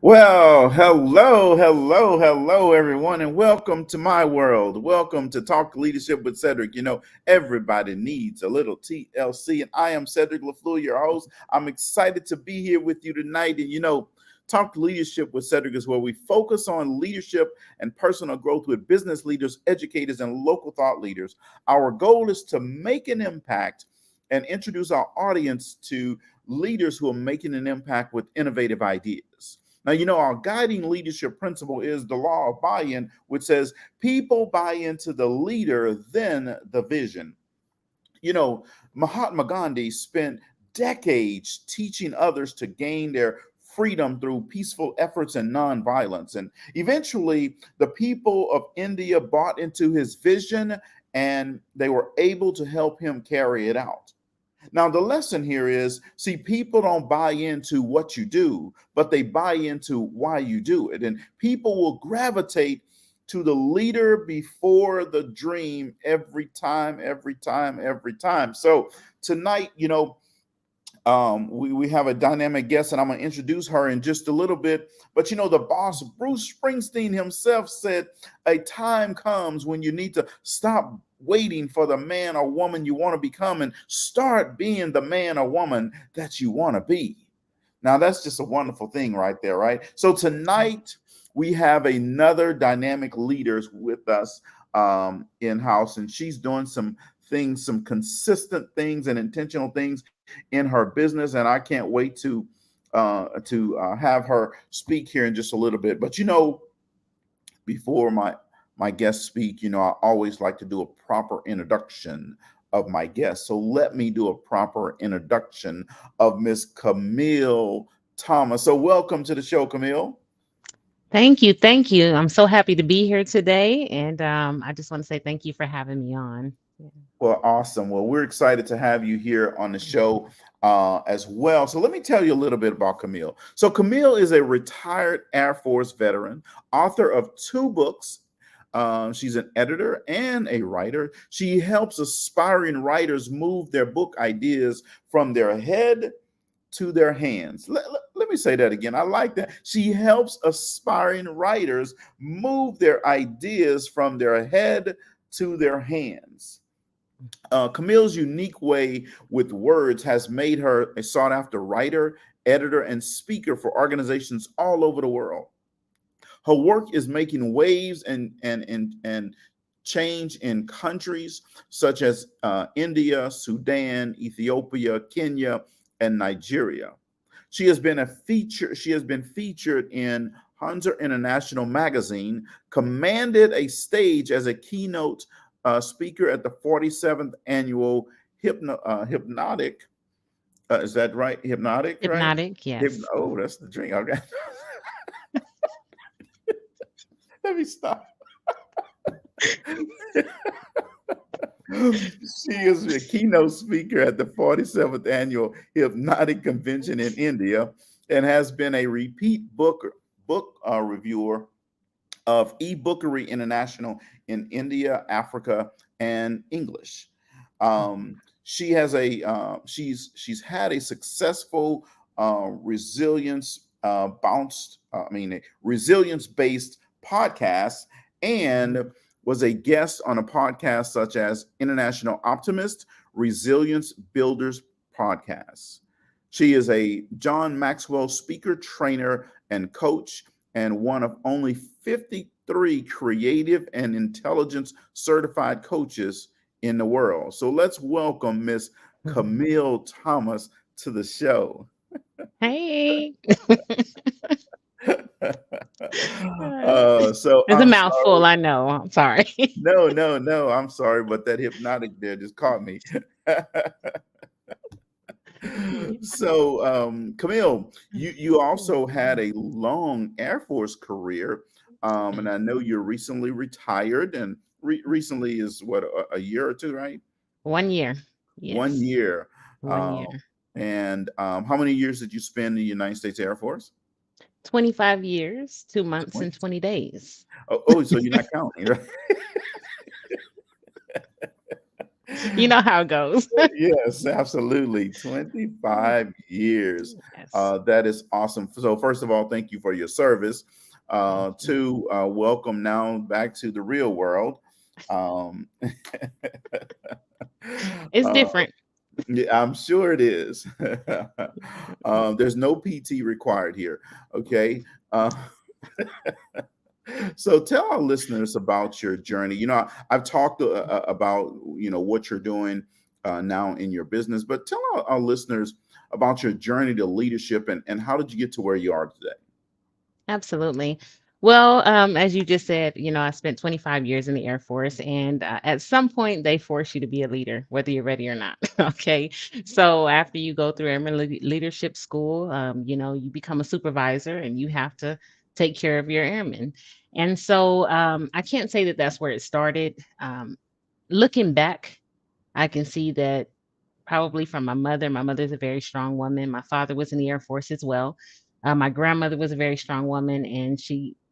Well, hello, everyone, and welcome to my world. Welcome to Talk Leadership with Cedrick. Everybody needs a little TLC, and I am Cedrick LaFleur, your host. I'm excited to be here with you tonight. And Talk Leadership with Cedrick is where we focus on leadership and personal growth with business leaders, educators, and local thought leaders. Our goal is to make an impact and introduce our audience to leaders who are making an impact with innovative ideas. Now, our guiding leadership principle is the law of buy in, which says people buy into the leader, then the vision. Mahatma Gandhi spent decades teaching others to gain their freedom through peaceful efforts and nonviolence. And eventually, the people of India bought into his vision and they were able to help him carry it out. Now, the lesson here is see, people don't buy into what you do, but they buy into why you do it. And people will gravitate to the leader before the dream every time, every time, every time. So, tonight, we have a dynamic guest, and I'm going to introduce her in just a little bit. But the boss, Bruce Springsteen himself, said a time comes when you need to stop waiting for the man or woman you want to become and start being the man or woman that you want to be. Now, that's just a wonderful thing right there, right? So tonight, we have another dynamic leaders with us in-house, and she's doing some things, some consistent things and intentional things in her business, and I can't wait to have her speak here in just a little bit. But before my guests speak, I always like to do a proper introduction of my guests. So let me do a proper introduction of Miss Camille Thomas. So welcome to the show, Camille. Thank you. Thank you. I'm so happy to be here today. And I just want to say thank you for having me on. Yeah. Well, awesome. Well, we're excited to have you here on the show as well. So let me tell you a little bit about Camille. So Camille is a retired Air Force veteran, author of two books. She's an editor and a writer. She helps aspiring writers move their book ideas from their head to their hands. Let me say that again. I like that. She helps aspiring writers move their ideas from their head to their hands. Camille's unique way with words has made her a sought after writer, editor, and speaker for organizations all over the world. Her work is making waves and change in countries such as India, Sudan, Ethiopia, Kenya, and Nigeria. She has been featured in Hunter International Magazine, commanded a stage as a keynote speaker at the 47th annual Hypnotic. Is that right? Hypnotic, right? Hypnotic. Yes. Oh, that's the drink. Okay. Let me stop. She is a keynote speaker at the 47th annual Hypnotic Convention in India and has been a repeat book reviewer of eBookery International in India, Africa, and English. She's had a successful resilience based podcast, and was a guest on a podcast such as International Optimist, Resilience Builders podcast. She is a John Maxwell speaker, trainer, and coach, and one of only 53 creative and intelligence certified coaches in the world. So let's welcome Miss Camille Thomas to the show. Hey. So It's a I'm sorry. mouthful. I know. I'm sorry. No. I'm sorry, but that hypnotic there just caught me. So, Camille, you also had a long Air Force career, and I know you're recently retired, and recently is what a year or two, right? 1 year. 1 Yes. year. 1 year. And how many years did you spend in the United States Air Force? 25 years, 2 months, 20. and 20 days. Oh, so you're not counting, right? You know how it goes. Yes, absolutely. 25 years. Yes. That is awesome. So, first of all, thank you for your service. Thank you. To welcome now back to the real world. Um, It's uh, different. yeah, I'm sure it is. There's no PT required here. Okay. Uh, so tell our listeners about your journey. I've talked about what you're doing now in your business, but tell our listeners about your journey to leadership, and how did you get to where you are today? Absolutely. Well, as you just said, I spent 25 years in the Air Force, and at some point, they force you to be a leader, whether you're ready or not. Okay. So after you go through Airman Leadership School, you become a supervisor and you have to take care of your airmen. And so I can't say that that's where it started. Looking back, I can see that probably from my mother. My mother's a very strong woman. My father was in the Air Force as well. My grandmother was a very strong woman, and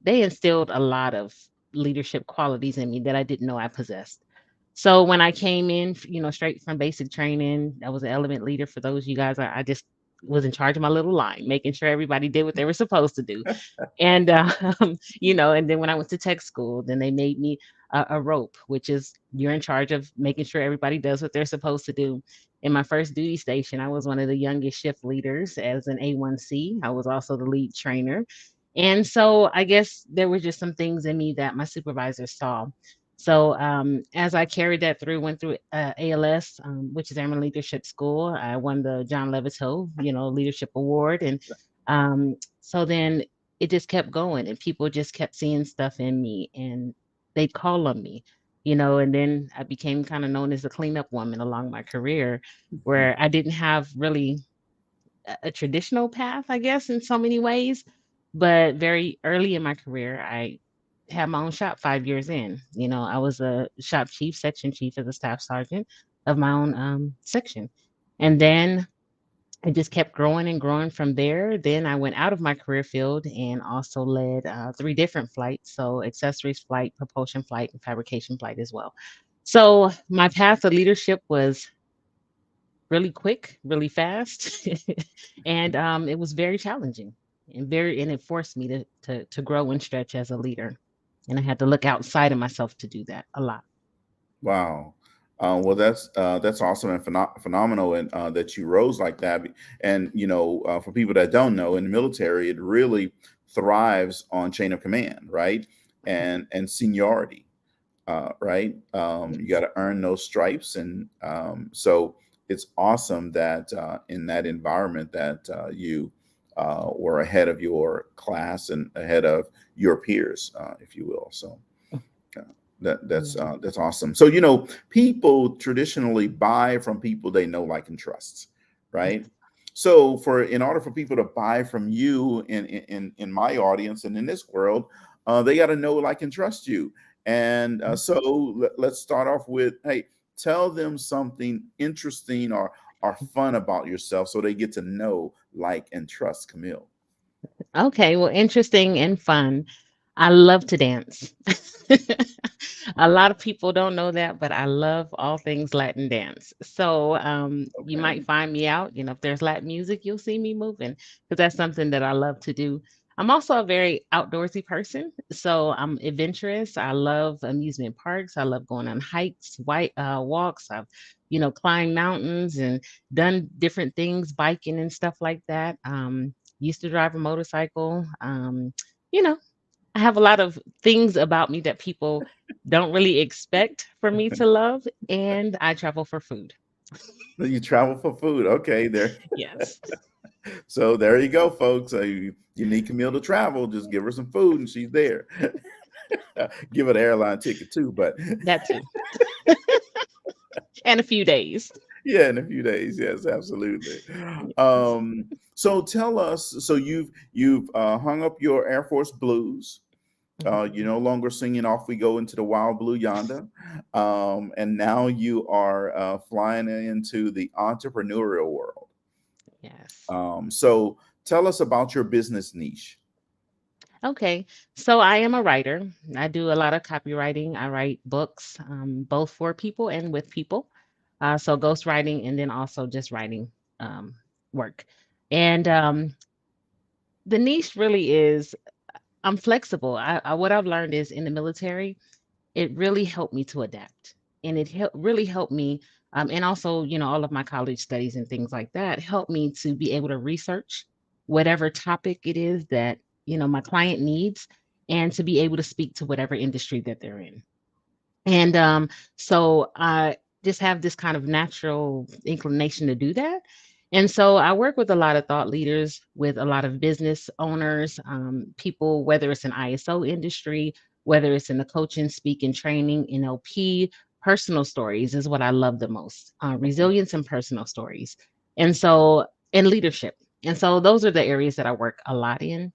they instilled a lot of leadership qualities in me that I didn't know I possessed. So when I came in, straight from basic training, I was an element leader for those you guys. I just was in charge of my little line, making sure everybody did what they were supposed to do. And and then when I went to tech school, then they made me a rope, which is you're in charge of making sure everybody does what they're supposed to do. In my first duty station, I was one of the youngest shift leaders as an A1C. I was also the lead trainer. And so I guess there were just some things in me that my supervisors saw. So as I carried that through, went through ALS, which is Airman Leadership School. I won the John Levitt Leadership Award. And so then it just kept going, and people just kept seeing stuff in me, and they'd call on me, and then I became kind of known as the cleanup woman along my career, where I didn't have really a traditional path, I guess, in so many ways. But very early in my career, I had my own shop 5 years in. I was a shop chief, section chief as a staff sergeant of my own section. And then it just kept growing and growing from there. Then I went out of my career field and also led three different flights. So accessories flight, propulsion flight, and fabrication flight as well. So my path of leadership was really quick, really fast, and it was very challenging and it forced me to grow and stretch as a leader. And I had to look outside of myself to do that a lot. Wow. Well, that's awesome and phenomenal, and that you rose like that. And for people that don't know, in the military, it really thrives on chain of command, right? And seniority, right? You got Yes. to earn those stripes, and so it's awesome that in that environment that you were ahead of your class and ahead of your peers, if you will. So uh, that's awesome. So people traditionally buy from people they know, like, and trust, right? So for in order for people to buy from you in my audience and in this world, they got to know, like, and trust you. And so let's start off with, hey, tell them something interesting or fun about yourself so they get to know, like, and trust Camille. Okay, well, interesting and fun. I love to dance. A lot of people don't know that, but I love all things Latin dance. So you Okay. might find me out. If there's Latin music, you'll see me moving because that's something that I love to do. I'm also a very outdoorsy person, so I'm adventurous. I love amusement parks. I love going on hikes, white walks. I've, climbed mountains and done different things, biking and stuff like that. Used to drive a motorcycle. You know, I have a lot of things about me that people don't really expect for me to love, and I travel for food. You travel for food. Okay, there. Yes, So there you go, folks. You need Camille to travel. Just give her some food, and she's there. Give her the airline ticket too, but that too, and a few days. yeah, in a few days. Yes, absolutely. Yes. So tell us. So you've hung up your Air Force blues. You're no longer singing "Off We Go into the Wild Blue Yonder," and now you are flying into the entrepreneurial world. Yes. So tell us about your business niche. Okay. So I am a writer. I do a lot of copywriting. I write books, both for people and with people. So ghostwriting and then also just writing um, work. And the niche really is I'm flexible. What I've learned is in the military, it really helped me to adapt, and really helped me. And also, all of my college studies and things like that helped me to be able to research whatever topic it is that my client needs, and to be able to speak to whatever industry that they're in. And so I just have this kind of natural inclination to do that. And so I work with a lot of thought leaders, with a lot of business owners, people, whether it's an ISO industry, whether it's in the coaching, speaking, training, NLP, personal stories is what I love the most, resilience and personal stories. And so, and leadership. And so those are the areas that I work a lot in,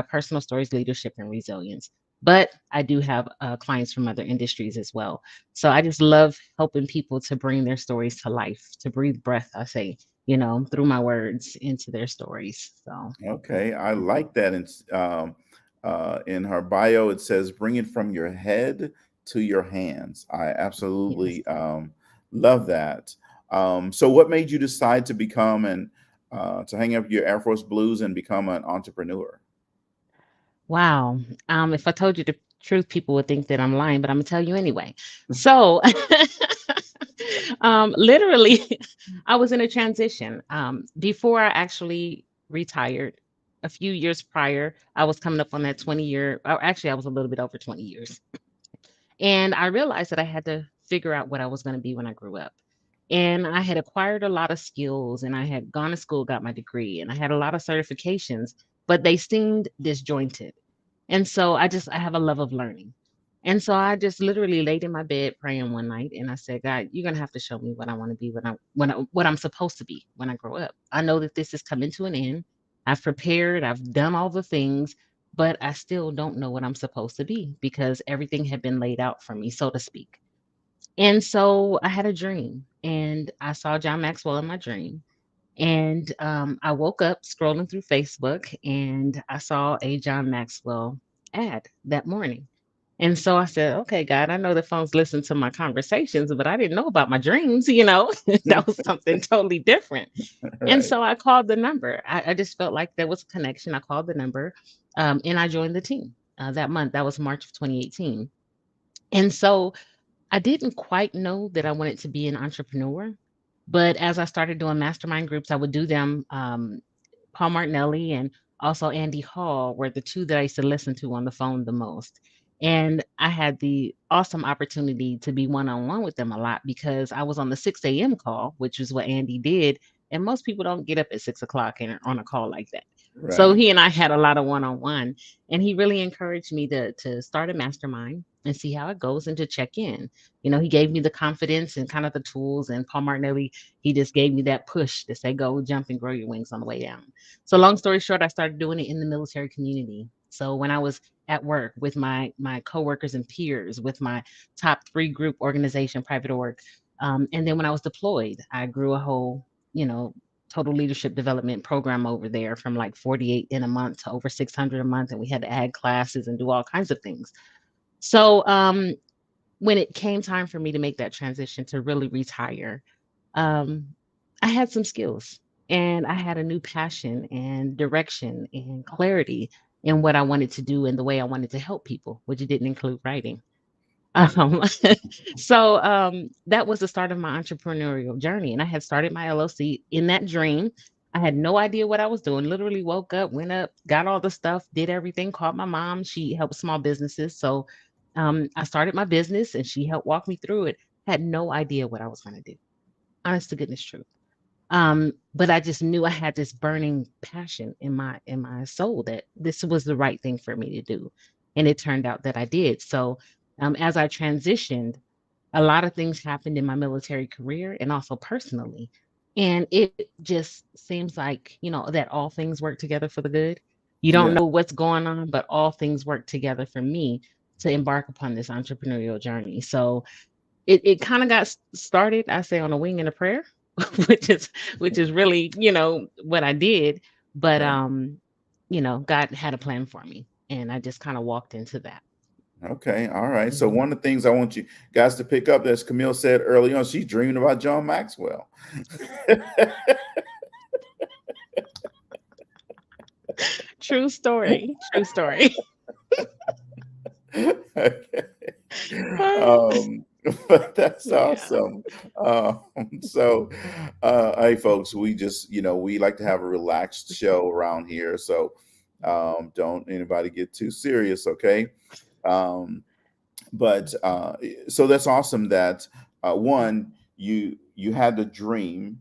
personal stories, leadership, and resilience. But I do have clients from other industries as well. So I just love helping people to bring their stories to life, to breathe breath, I say, through my words into their stories. So, Okay, I like that. In her bio, it says, "Bring it from your head to your hands." I yes. absolutely love that. So, what made you decide to become and to hang up your Air Force blues and become an entrepreneur? Wow. If I told you the truth, people would think that I'm lying, but I'm gonna tell you anyway. So, literally, I was in a transition. Before I actually retired, a few years prior, I was coming up on that 20-year, or actually, I was a little bit over 20 years. And I realized that I had to figure out what I was going to be when I grew up. And I had acquired a lot of skills, and I had gone to school, got my degree, and I had a lot of certifications, but they seemed disjointed. And so I have a love of learning. And so I just literally laid in my bed praying one night, and I said, God, you're gonna have to show me what I want to be what I'm supposed to be when I grow up. I know that this is coming to an end. I've prepared, I've done all the things, but I still don't know what I'm supposed to be because everything had been laid out for me, so to speak. And so I had a dream, and I saw John Maxwell in my dream. And I woke up scrolling through Facebook, and I saw a John Maxwell ad that morning. And so I said, okay, God, I know the phones listen to my conversations, but I didn't know about my dreams. That was something totally different. And Right. so I called the number. I just felt like there was a connection. I called the number, and I joined the team that month. That was March of 2018. And so I didn't quite know that I wanted to be an entrepreneur. But as I started doing mastermind groups, I would do them. Paul Martinelli and also Andy Hall were the two that I used to listen to on the phone the most. And I had the awesome opportunity to be one on one with them a lot because I was on the 6 a.m. call, which is what Andy did. And most people don't get up at 6 o'clock and are on a call like that. So Right. he and I had a lot of one on one. And he really encouraged me to start a mastermind and see how it goes and to check in. He gave me the confidence and kind of the tools. And Paul Martinelli, he just gave me that push to say, go jump and grow your wings on the way down. So long story short, I started doing it in the military community. So when I was at work with my coworkers and peers, with my top three group organization, private org, and then when I was deployed, I grew a whole, total leadership development program over there from like 48 in a month to over 600 a month, and we had to add classes and do all kinds of things. So when it came time for me to make that transition to really retire, um, I had some skills, and I had a new passion and direction and clarity in what I wanted to do and the way I wanted to help people, which didn't include writing. Um, so that was the start of my entrepreneurial journey. And I had started my LLC in that dream. I had no idea what I was doing. Literally woke up, went up, got all the stuff, did everything, called my mom. She helped small businesses. So I started my business and she helped walk me through it. Had no idea what I was going to do. Honest to goodness truth. But I just knew I had this burning passion in my soul that this was the right thing for me to do. And it turned out that I did. So as I transitioned, a lot of things happened in my military career and also personally. And it just seems like, that all things work together for the good. You don't Yeah. know what's going on, but all things work together for me to embark upon this entrepreneurial journey. So it kind of got started, I say, on a wing and a prayer, which is which is really, what I did. But Right. God had a plan for me, and I just kind of walked into that. Okay. All right. So Mhm. one of the things I want you guys to pick up, as Camille said early on, she's dreaming about John Maxwell. True story. True story. Okay. Ah, Um, but that's yeah. awesome. Um, so, hey, folks, we just, we like to have a relaxed show around here. So, don't anybody get too serious, okay? Um, but so that's awesome that one, you had the dream,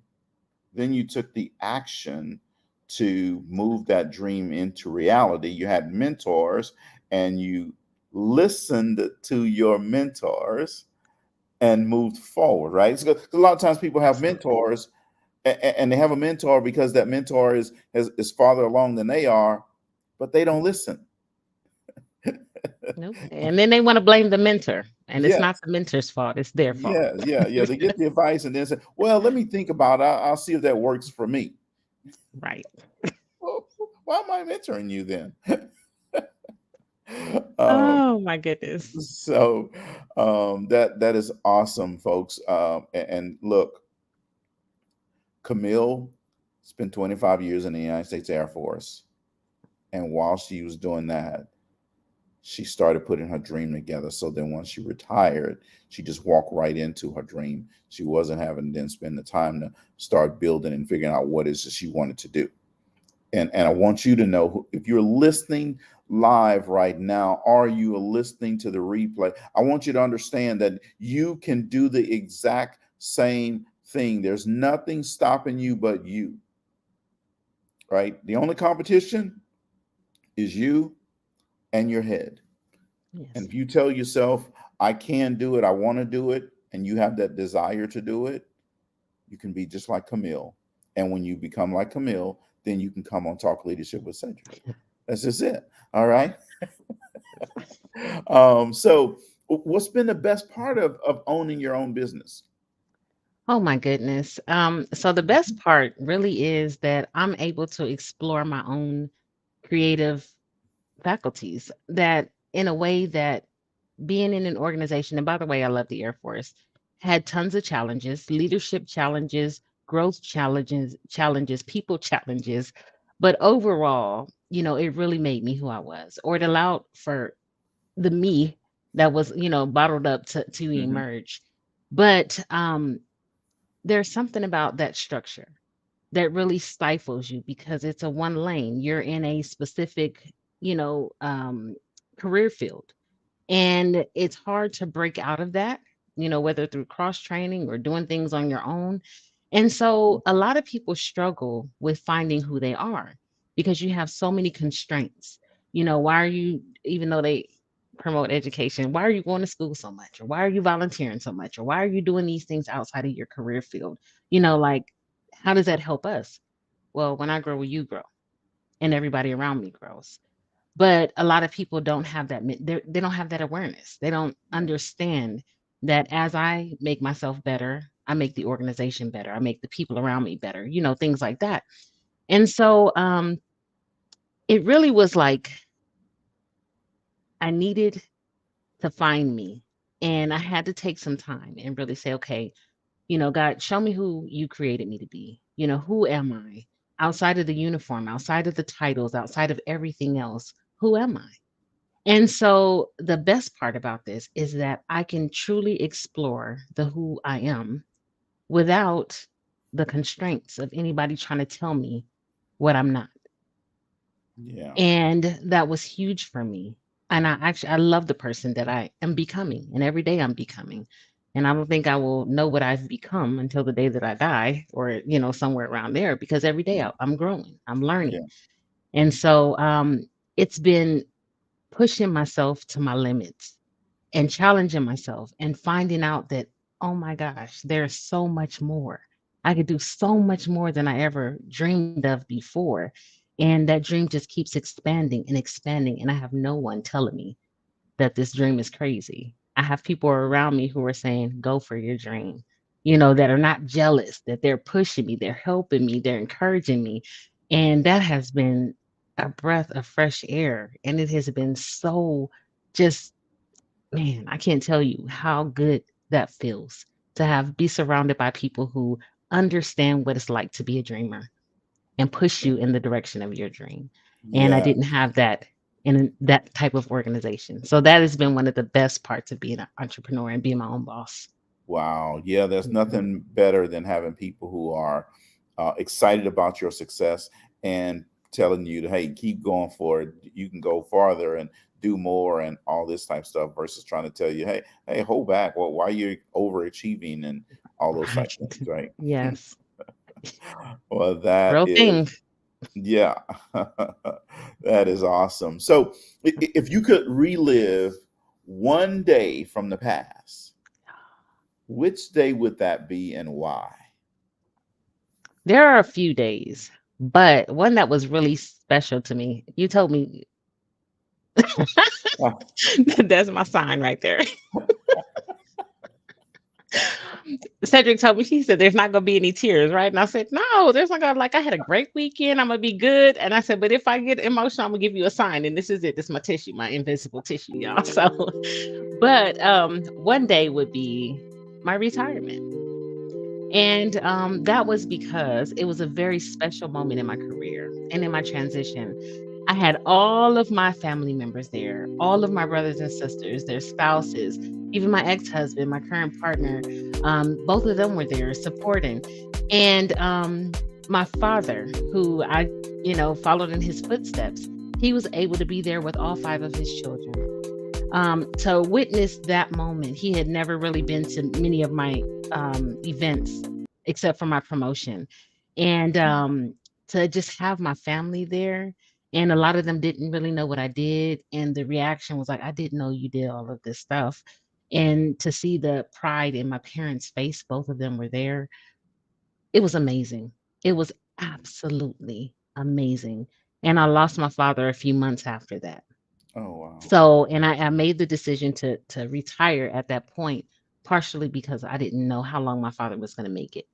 then you took the action to move that dream into reality. You had mentors and you listened to your mentors and moved forward, right? So a lot of times people have Absolutely. mentors and they have a mentor because that mentor is farther along than they are, but they don't listen. Nope. And then they want to blame the mentor, and it's not Yes. the mentor's fault, it's their fault. Yeah, yeah, yeah. They get the advice and then say, "Well, let me think about it. I'll see if that works for me." Right. Well, why am I mentoring you then? um, Oh my goodness. so that is awesome, folks. And look, Camille spent 25 years in the United States Air Force, and while she was doing that, she started putting her dream together. So then once she retired, she just walked right into her dream. She wasn't having to then spend the time to start building and figuring out what it is that she wanted to do. And I want you to know, if you're listening live right now, or you are listening to the replay, I want you to understand that you can do the exact same thing. There's nothing stopping you but you, right? The only competition is you and your head. And Yes. if you tell yourself, I can do it, I want to do it, and you have that desire to do it, you can be just like Camille. And when you become like Camille, then you can come on Talk Leadership with Cedrick. That's just it. All right. So what's been the best part of owning your own business? Oh my goodness. So the best part really is that I'm able to explore my own creative faculties that in a way that being in an organization, and by the way, I love the Air Force, had tons of challenges, leadership challenges, growth challenges, people challenges. But overall, it really made me who I was, or it allowed for the me that was, bottled up to Hmm. emerge. But there's something about that structure that really stifles you because it's a one lane. You're in a specific, you know, um, career field. And it's hard to break out of that, whether through cross training or doing things on your own. And so a lot of people struggle with finding who they are because you have so many constraints. Why are you, even though they promote education, why are you going to school so much? Or why are you volunteering so much? Or why are you doing these things outside of your career field? Like, how does that help us? Well, when I grow, you grow, and everybody around me grows. But a lot of people don't have that. They don't have that awareness. They don't Yeah. understand that as I make myself better, I make the organization better. I make the people around me better. Things like that. And so it really was like I needed to find me, and I had to take some time and really say, okay, God, show me who you created me to be. Who am I outside of the uniform, outside of the titles, outside of everything else? Who am I? And so the best part about this is that I can truly explore the who I am without the constraints of anybody trying to tell me what I'm not. Yeah. And that was huge for me. And I love the person that I am becoming. And every day I'm becoming. And I don't think I will know what I've become until the day that I die or, somewhere around there because every day Yeah. I'm growing, I'm learning. Yeah. And so it's been pushing myself to my limits and challenging myself and finding out that, oh my gosh, there's so much more. I could do so much more than I ever dreamed of before. And that dream just keeps expanding and expanding. And I have no one telling me that this dream is crazy. I have people around me who are saying, go for your dream, that are not jealous, that they're pushing me, they're helping me, they're encouraging me. And that has been a breath of fresh air. And it has been so just man, I can't tell you how good that feels to have be surrounded by people who understand what it's like to be a dreamer and push you in the direction of your dream. And I Yeah. didn't have that in that type of organization. So that has been one of the best parts of being an entrepreneur and being my own boss. Wow. Yeah, there's Mhm. nothing better than having people who are excited about your success and telling you to, hey, keep going for it. You can go farther and do more and all this type of stuff versus trying to tell you, hey, hold back. Well, why you're overachieving and all those type Right. of things, right? Yes. Well, that Real is, thing. yeah, that is awesome. So, if you could relive one day from the past, which day would that be and why? There are a few days, but one that was really special to me. You told me that's my sign right there. Cedric told me, he said, there's not gonna be any tears, right? And I said, no, there's not gonna like I had a great weekend. I'm gonna be good. And I said, but if I get emotional, I'm gonna give you a sign. And this is it. This is my tissue, my invisible tissue, y'all. So but one day would be my retirement. And that was because it was a very special moment in my career and in my transition. I had all of my family members there, all of my brothers and sisters, their spouses, even my ex husband, my current partner. Both of them were there supporting. And my father, who I, followed in his footsteps, he was able to be there with all five of his children. To witness that moment. He had never really been to many of my events except for my promotion. And to just have my family there. And a lot of them didn't really know what I did. And the reaction was like, I didn't know you did all of this stuff. And to see the pride in my parents' face, both of them were there. It was amazing. It was absolutely amazing. And I lost my father a few months after that. Oh wow. So, and I made the decision to retire at that point, partially because I didn't know how long my father was going to make it.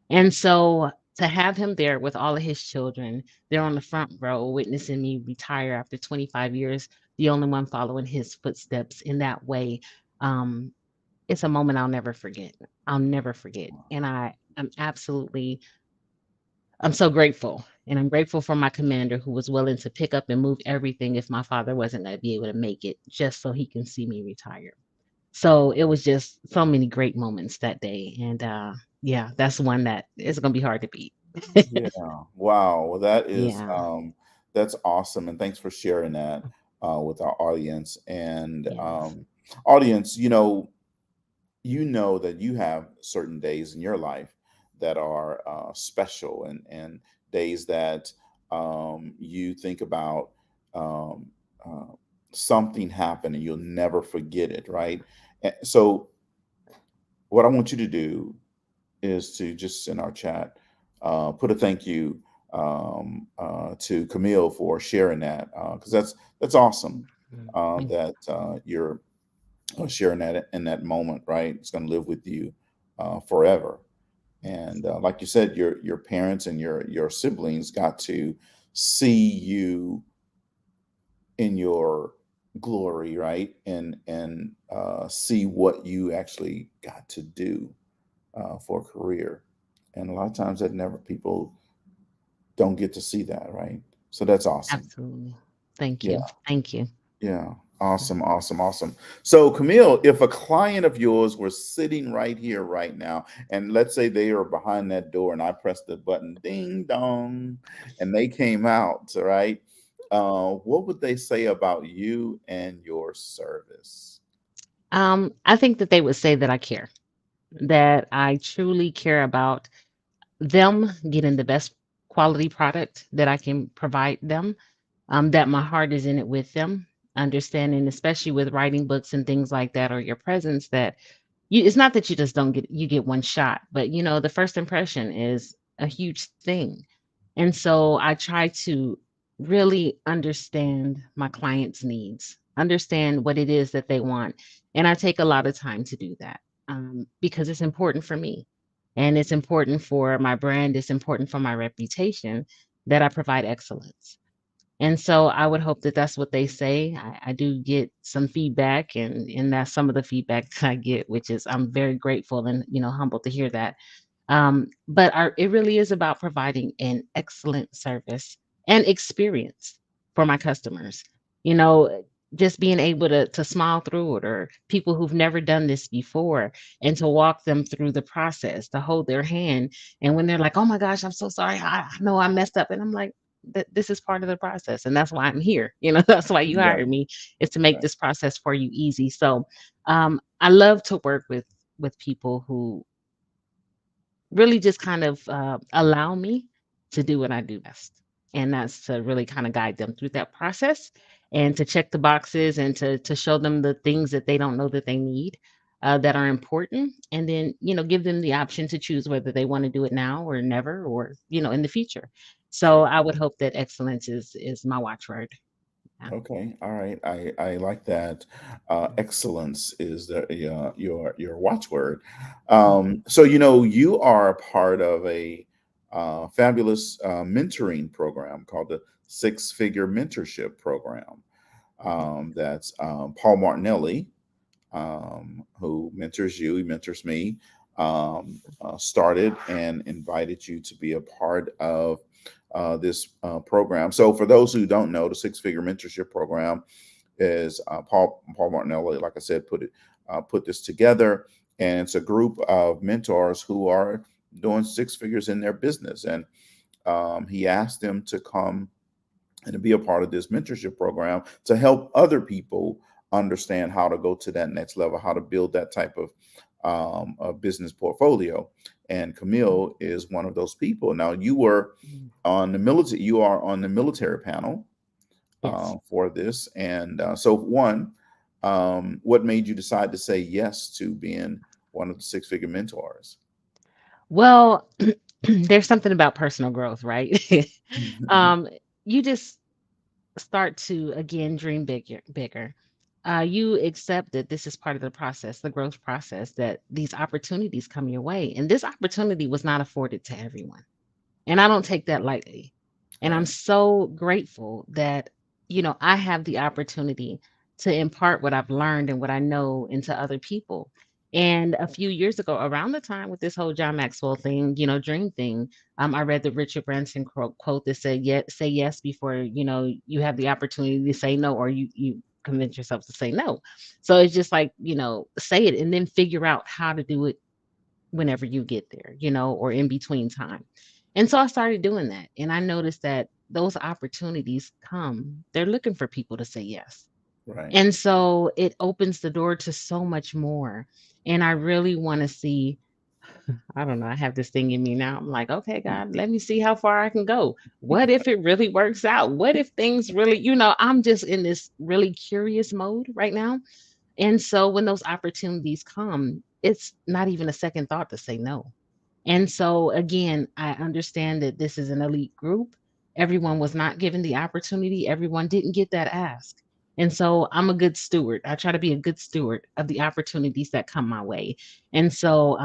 And so to have him there with all of his children, they're on the front row witnessing me retire after 25 years, the only one following his footsteps in that way. Um, it's a moment I'll never forget. I'll never forget. And I'm absolutely I'm so grateful. And I'm grateful for my commander who was willing to pick up and move everything if my father wasn't going to be able to make it, just so he can see me retire. So it was just so many great moments that day. And yeah, that's one that is going to be hard to beat. Yeah. Wow. Well, that is Yeah. that's awesome, and thanks for sharing that with our audience. And Yes. audience, you know that you have certain days in your life that are special, and days that you think about um, uh, something happened and you'll never forget it, right? So, what I want you to do is to just in our chat put a thank you to Camille for sharing that because that's awesome Mhm. that you're sharing that in that moment, right? It's going to live with you forever. Yes. And like you said, your parents and your siblings got to see you in your glory, right? And see what you actually got to do for a career. And a lot of times that never people don't get to see that, right? So that's awesome. Absolutely. Thank Yeah, you. Thank you. yeah. Awesome, awesome, awesome. So, Camille, if a client of yours were sitting right here, right now, and let's say they are behind that door and I pressed the button, ding dong, and they came out, all right, what would they say about you and your service? I think that they would say that I care, that I truly care about them getting the best quality product that I can provide them, that my heart is in it with them, understanding, especially with writing books and things like that, or your presence, that it's not that you just don't get, you get one shot, but the first impression is a huge thing. And so I try to really understand my clients' needs, understand what it is that they want. And I take a lot of time to do that because it's important for me. And it's important for my brand, it's important for my reputation that I provide excellence. And so I would hope that that's what they say. I do get some feedback, and that's some of the feedback that I get, which is I'm very grateful and humbled to hear that. But it really is about providing an excellent service and experience for my customers. You know, just being able to smile through it, or people who've never done this before, and to walk them through the process, to hold their hand. And when they're like, "Oh my gosh, I'm so sorry. I know I messed up," and I'm like, This is part of the process, and that's why I'm here. That's why you Right, hired me, is to make right, this process for you easy." So, I love to work with people who really just kind of allow me to do what I do best. And that's to really kind of guide them through that process, and to check the boxes, and to show them the things that they don't know that they need, that are important. And then, give them the option to choose whether they want to do it now or never, or, in the future. So sure. I would hope that excellence is my watchword. Yeah. Okay, all right. I like that. Excellence is your watchword. So you are a part of a fabulous mentoring program called the Six Figure Mentorship Program. That's Paul Martinelli, who mentors you, he mentors me, started and invited you to be a part of this program. So, for those who don't know, the Six Figure Mentorship Program is Paul Martinelli, like I said, put this together, and it's a group of mentors who are doing six figures in their business, and he asked them to come and to be a part of this mentorship program to help other people understand how to go to that next level, how to build that type of a business portfolio. And Camille is one of those people. Now, Mhm. you are on the military panel Yes. for this. And so, what made you decide to say yes to being one of the six figure mentors? Well, there's something about personal growth, right? um, you just start to again dream bigger. You accept that this is part of the process, the growth process, that these opportunities come your way, and this opportunity was not afforded to everyone, and I don't take that lightly. And I'm Right, so grateful that, I have the opportunity to impart what I've learned and what I know into other people. And a few years ago, around the time with this whole John Maxwell thing, dream thing, I read the Richard Branson quote that said, say yes before, you have the opportunity to say no, or you convince yourself to say no. So it's just like, say it and then figure out how to do it whenever you get there, or in between time. And so I started doing that. And I noticed that those opportunities come, they're looking for people to say yes. right. And so it opens the door to so much more. And I really want to see, I don't know, I have this thing in me now. I'm like, okay, God, let me see how far I can go. What if it really works out? What if things really, I'm just in this really curious mode right now. And so when those opportunities come, it's not even a second thought to say no. And so again, I understand that this is an elite group. Everyone was not given the opportunity, everyone didn't get that ask. And so I'm a good steward. I try to be a good steward of the opportunities that come my way. And so,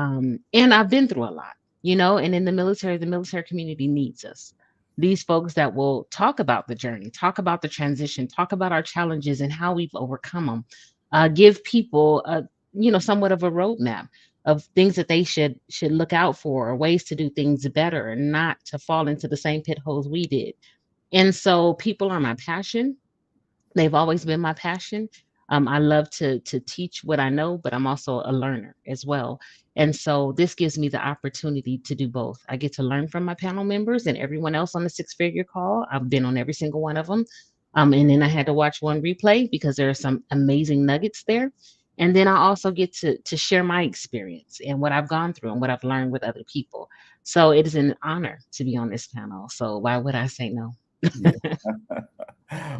and I've been through a lot, and in the military community needs us. These folks that will talk about the journey, talk about the transition, talk about our challenges and how we've overcome them, give people somewhat of a roadmap of things that they should look out for, or ways to do things better, and not to fall into the same pit holes we did. And so people are my passion. They've always been my passion. I love to teach what I know, but I'm also a learner as well. And so this gives me the opportunity to do both. I get to learn from my panel members and everyone else on the six figure call. I've been on every single one of them. And then I had to watch one replay because there are some amazing nuggets there. And then I also get to share my experience and what I've gone through and what I've learned with other people. So it is an honor to be on this panel. So why would I say no? Yeah.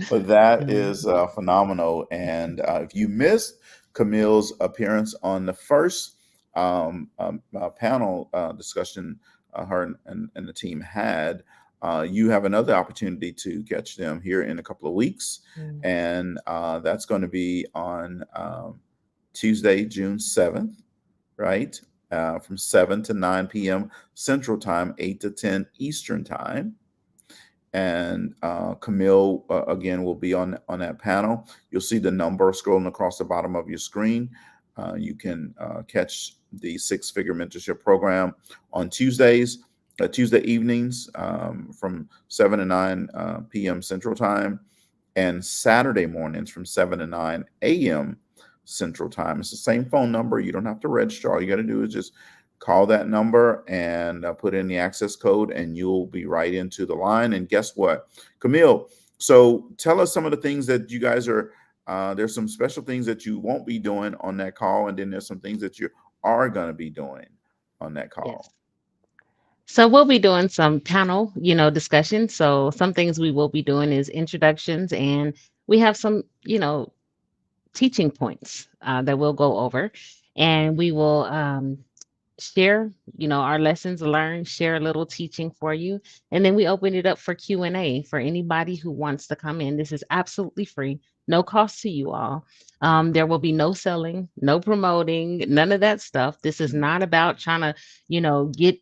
But that Mm, is phenomenal. And if you missed Camille's appearance on the first panel discussion her and the team had, you have another opportunity to catch them here in a couple of weeks. mm. And that's going to be on Tuesday, June 7th, right? From 7 to 9 p.m. Central Time, 8 to 10 Eastern Time. and Camille again will be on that panel. You'll see the number scrolling across the bottom of your screen. You can catch the Six Figure Mentorship Program on Tuesday evenings from 7 to 9 p.m. Central Time, and Saturday mornings from 7 to 9 a.m. Central Time. It's the same phone number. You don't have to register. All you got to do is just call that number and put in the access code, and you'll be right into the line. And guess what, Camille? So tell us some of the things that you guys are. There's some special things that you won't be doing on that call, and then there's some things that you are going to be doing on that Yes. call. So we'll be doing some panel, discussion. So some things we will be doing is introductions, and we have some, teaching points that we'll go over, and we will share, our lessons learned, share a little teaching for you, and then we open it up for Q&A for anybody who wants to come in. This is absolutely free, no cost to you all. There will be no selling, no promoting, none of that stuff. This is not about trying to, get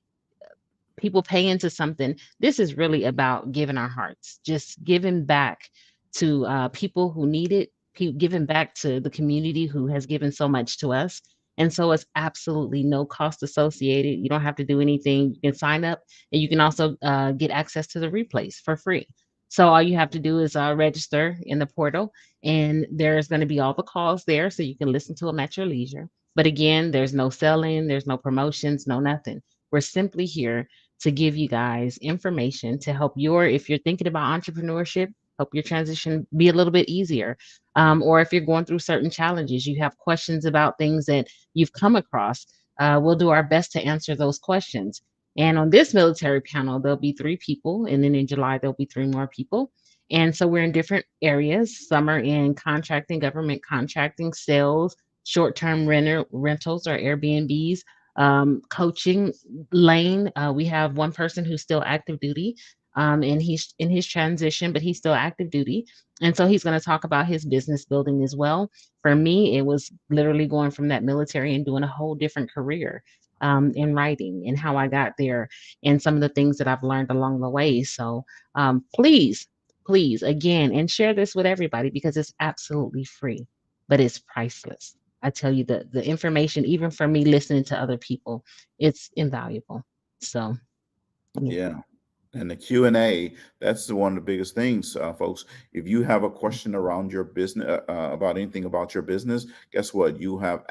people pay into something. This is really about giving our hearts, just giving back to people who need it, giving back to the community who has given so much to us. And so it's absolutely no cost associated. You don't have to do anything. You can sign up, and you can also get access to the replays for free. So all you have to do is register in the portal, and there's going to be all the calls there so you can listen to them at your leisure. But again, there's no selling, there's no promotions, no nothing. We're simply here to give you guys information to help if you're thinking about entrepreneurship, help your transition be a little bit easier. Or if you're going through certain challenges, you have questions about things that you've come across, we'll do our best to answer those questions. And on this military panel, there'll be 3 people. And then in July, there'll be 3 more people. And so we're in different areas. Some are in contracting, government contracting, sales, short-term rentals or Airbnbs, coaching lane. We have one person who's still active duty, and he's in his transition, but he's still active duty. And so he's going to talk about his business building as well. For me, it was literally going from that military and doing a whole different career in writing and how I got there and some of the things that I've learned along the way. So please, please, again, and share this with everybody because it's absolutely free, but it's priceless. I tell you the information, even for me listening to other people, it's invaluable. So yeah. Yeah. And the Q&A, that's one of the biggest things, folks. If you have a question around your business, about anything about your business, guess what? You have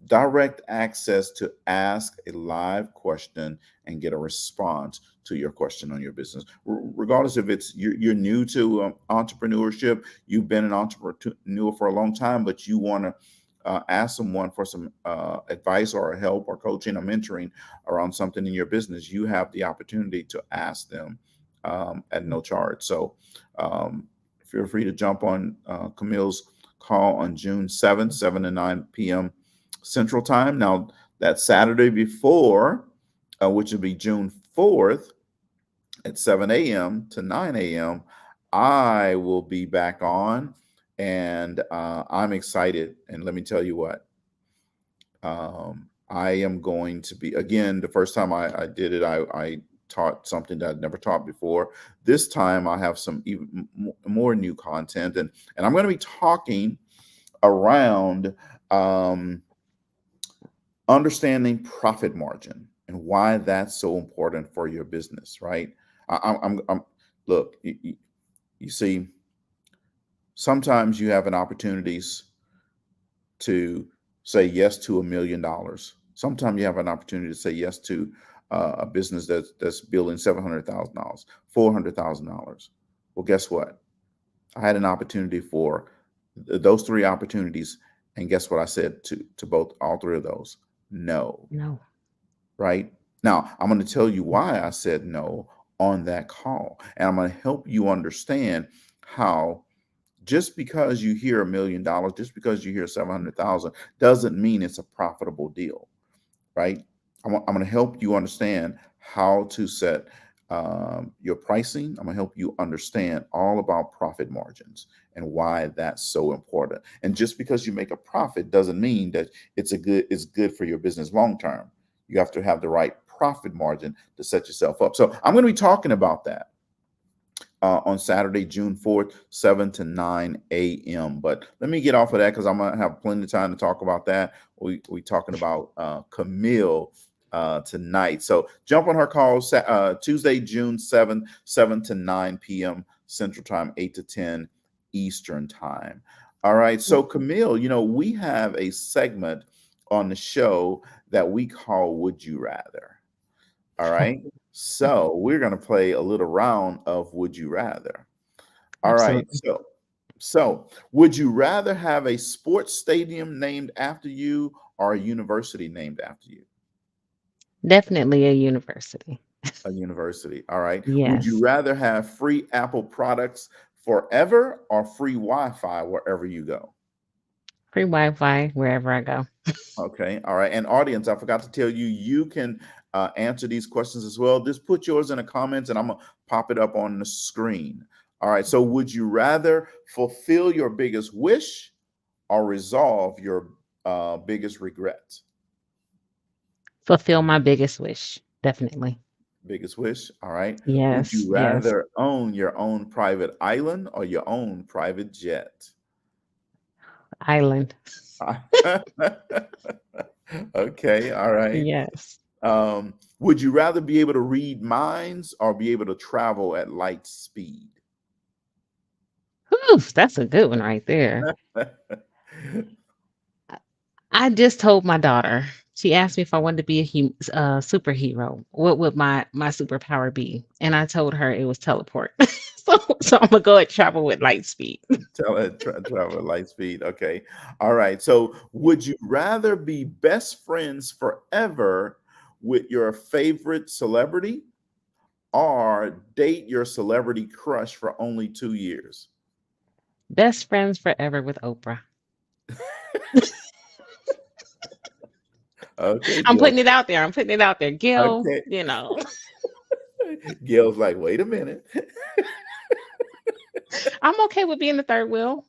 direct access to ask a live question and get a response to your question on your business. Regardless if you're new to entrepreneurship, you've been an entrepreneur for a long time, but you want to ask someone for some advice or help or coaching or mentoring around something in your business, you have the opportunity to ask them at no charge. So feel free to jump on Camille's call on June 7th, 7 to 9 p.m. Central Time. Now, that Saturday before, which will be June 4th at 7 a.m. to 9 a.m., I will be back on, and I'm excited. And let me tell you what, I am going to be, again, the first time I did it, I taught something that I'd never taught before. This time I have some even more new content, and I'm going to be talking around understanding profit margin and why that's so important for your business, right? I'm look, you see, sometimes you have an opportunities to say yes to $1 million. Sometimes you have an opportunity to say yes to a business that's building $700,000, $400,000. Well, guess what? I had an opportunity for those 3 opportunities, and guess what I said to all 3 of those? No. No. Right? Now, I'm going to tell you why I said no on that call, and I'm going to help you understand how just because you hear $1 million, just because you hear 700,000, doesn't mean it's a profitable deal, right? I'm going to help you understand how to set your pricing. I'm going to help you understand all about profit margins and why that's so important. And just because you make a profit doesn't mean that it's good for your business long term. You have to have the right profit margin to set yourself up. So I'm going to be talking about that. on Saturday, June 4th, 7 to 9 a.m. But let me get off of that because I'm gonna have plenty of time to talk about that. We talking about Camille tonight. So jump on her call Tuesday, June 7th, 7 to 9 p.m. Central Time, 8 to 10 Eastern Time. All right. So Camille, we have a segment on the show that we call Would You Rather. All right. So we're going to play a little round of Would You Rather. All right. Absolutely. So would you rather have a sports stadium named after you or a university named after you? Definitely a university. A university. All right. Would you Yes. rather have free Apple products forever or free Wi-Fi wherever you go? Free Wi-Fi wherever I go. Okay. All right. And audience, I forgot to tell you, you can answer these questions as well. Just put yours in the comments and I'm going to pop it up on the screen. All right. So would you rather fulfill your biggest wish or resolve your biggest regret? Fulfill my biggest wish. Definitely. Biggest wish. All right. Would Yes. you Yes. rather own your own private island or your own private jet? Island. Okay. All right. Yes. Would you rather be able to read minds or be able to travel at light speed? Whew, that's a good one right there. I just told my daughter. She asked me if I wanted to be superhero. What would my superpower be? And I told her it was teleport. So I'm gonna go and travel with light speed. Travel at light speed. Okay. All right. So, would you rather be best friends forever with your favorite celebrity or date your celebrity crush for only 2 years? Best friends forever with Oprah. Okay, I'm Gil. putting it out there. I'm putting it out there. Gil, Okay. Gil's like, wait a minute. I'm okay with being the third wheel.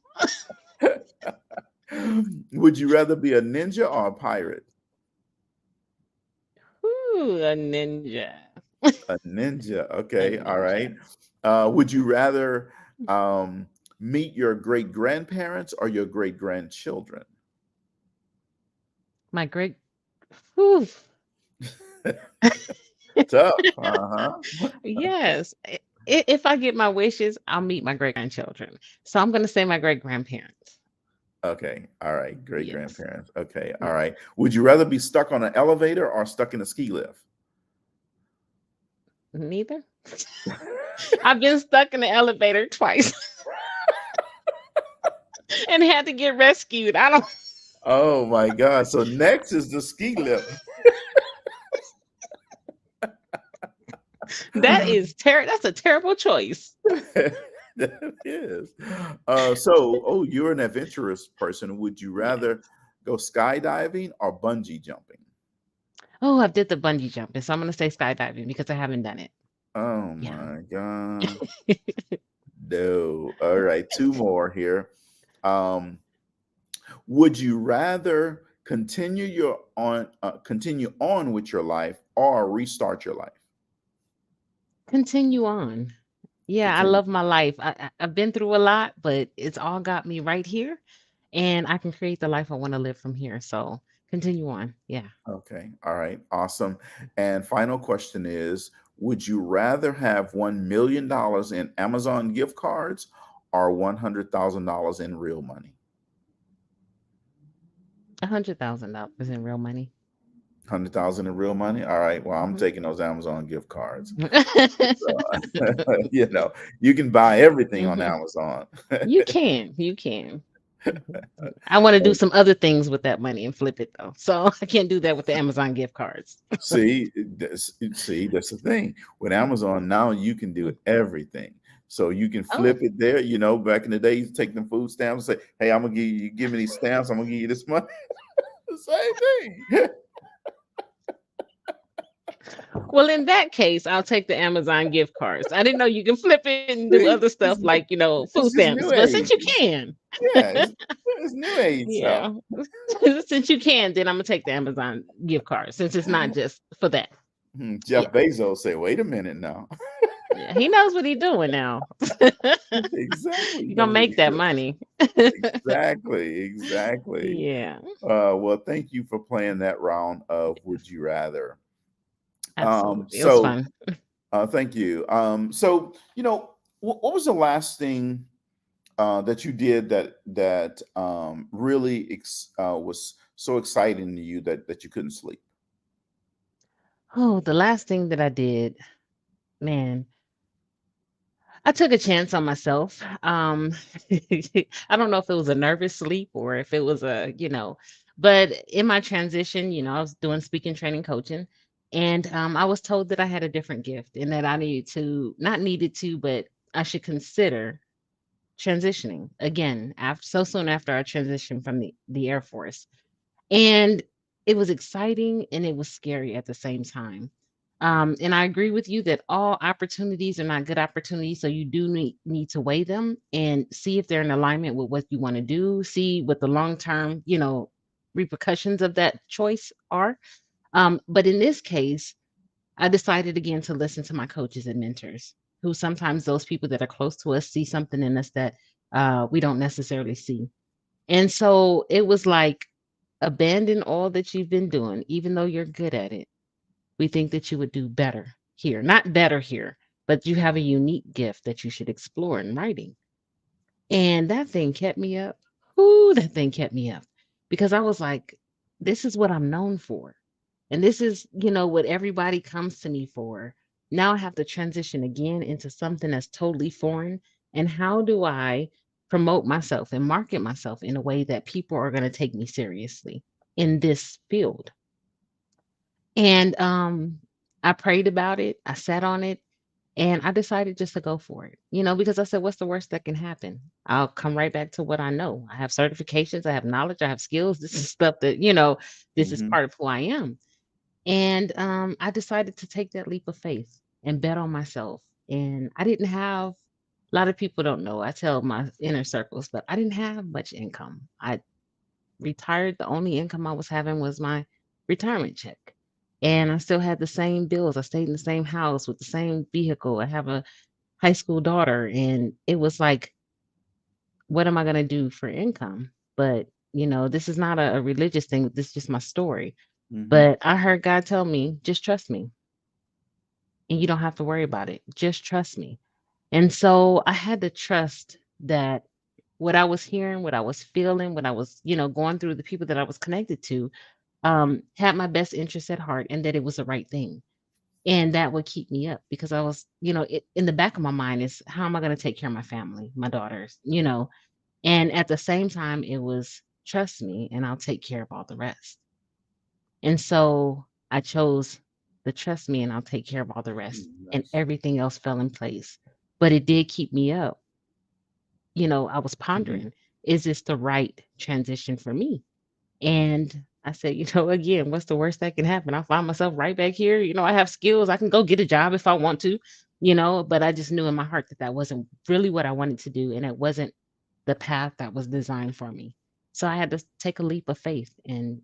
Would you rather be a ninja or a pirate? Ooh, a ninja. A ninja. A Okay. All ninja. right. Would you rather meet your great grandparents or your great grandchildren? My great whew. Tough. Uh huh. Yes. If I get my wishes, I'll meet my great grandchildren. So I'm gonna say my great grandparents. Okay. All right. Great Yes. grandparents. Okay. Yeah. All right. Would you rather be stuck on an elevator or stuck in a ski lift? Neither. I've been stuck in the elevator twice and had to get rescued. I don't Oh my God. So next is the ski lift. that's a terrible choice. That is. You're an adventurous person. Would you Yeah. rather go skydiving or bungee jumping? Oh, I did the bungee jumping, so I'm gonna say skydiving because I haven't done it. Oh Yeah. my God. No. All right. Two more here. Um, would you rather continue on with your life or restart your life? Continue on. Yeah, I Continue. love my life. I've been through a lot, but it's all got me right here, and I can create the life I want to live from here. So continue on. Yeah. Okay. All right. Awesome. And final question is, would you rather have $1 million in Amazon gift cards or $100,000 in real money? $100,000 in real money. 100,000 in real money. All right. Well, I'm Mhm. taking those Amazon gift cards. So, you can buy everything on Mhm. Amazon. You can. You can. I want to do some other things with that money and flip it though. So I can't do that with the Amazon gift cards. That's the thing. With Amazon now, you can do everything. So you can Oh, flip it there. Back in the day, you take them food stamps and say, "Hey, I'm gonna give me these stamps. I'm gonna give you this money." The same thing. well, in that case, I'll take the Amazon gift cards. I didn't know you can flip it and do See, other stuff like, food it's just stamps. new But since age. you can, Yeah, it's new age stuff. yeah, since you can, then I'm gonna take the Amazon gift card since it's not just for that. Jeff Yeah. Bezos said, "Wait a minute now." Yeah, he knows what he's doing now. Exactly. He You're gonna knows what make he's that doing. money. Exactly. Exactly. Yeah, Well, thank you for playing that round of Would You Rather. absolutely. It was So fun. thank you. So, what was the last thing that you did that really was so exciting to you that you couldn't sleep? Oh, the last thing that I did, man, I took a chance on myself. I don't know if it was a nervous sleep or if it was but in my transition, I was doing speaking, training, coaching, and I was told that I had a different gift and that I needed to, not needed to, but I should consider transitioning again after so soon after I transitioned from the Air Force. And it was exciting and it was scary at the same time. And I agree with you that all opportunities are not good opportunities. So you do need to weigh them and see if they're in alignment with what you want to do, see what the long term, repercussions of that choice are. But in this case, I decided again to listen to my coaches and mentors, who sometimes those people that are close to us see something in us that we don't necessarily see. And so it was like, abandon all that you've been doing, even though you're good at it. We think that you would do better here. Not better here, but you have a unique gift that you should explore in writing. And that thing kept me up. Ooh, that thing kept me up because I was like, this is what I'm known for. And this is, what everybody comes to me for. Now I have to transition again into something that's totally foreign. And how do I promote myself and market myself in a way that people are going to take me seriously in this field? And I prayed about it, I sat on it, and I decided just to go for it. Because I said, what's the worst that can happen? I'll come right back to what I know. I have certifications, I have knowledge, I have skills. This is stuff that, this is Hmm. part of who I am. And I decided to take that leap of faith and bet on myself. And I didn't have, a lot of people don't know, I tell my inner circles, but I didn't have much income. I retired. The only income I was having was my retirement check. And I still had the same bills. I stayed in the same house with the same vehicle. I have a high school daughter. And it was like, what am I going to do for income? But, this is not a religious thing. This is just my story. Hmm. But I heard God tell me, just trust me and you don't have to worry about it. Just trust me. And so I had to trust that what I was hearing, what I was feeling, what I was, going through, the people that I was connected to, had my best interest at heart and that it was the right thing. And that would keep me up because I was, in the back of my mind is how am I going to take care of my family, my daughters, And at the same time, it was trust me and I'll take care of all the rest. And so I chose the trust me and I'll take care of all the rest. And Nice. everything else fell in place. But it did keep me up. I was Hmm. pondering, is this the right transition for me? And I said, again, what's the worst that can happen? I'll find myself right back here. I have skills. I can go get a job if I want to, but I just knew in my heart that that wasn't really what I wanted to do. And it wasn't the path that was designed for me. So I had to take a leap of faith and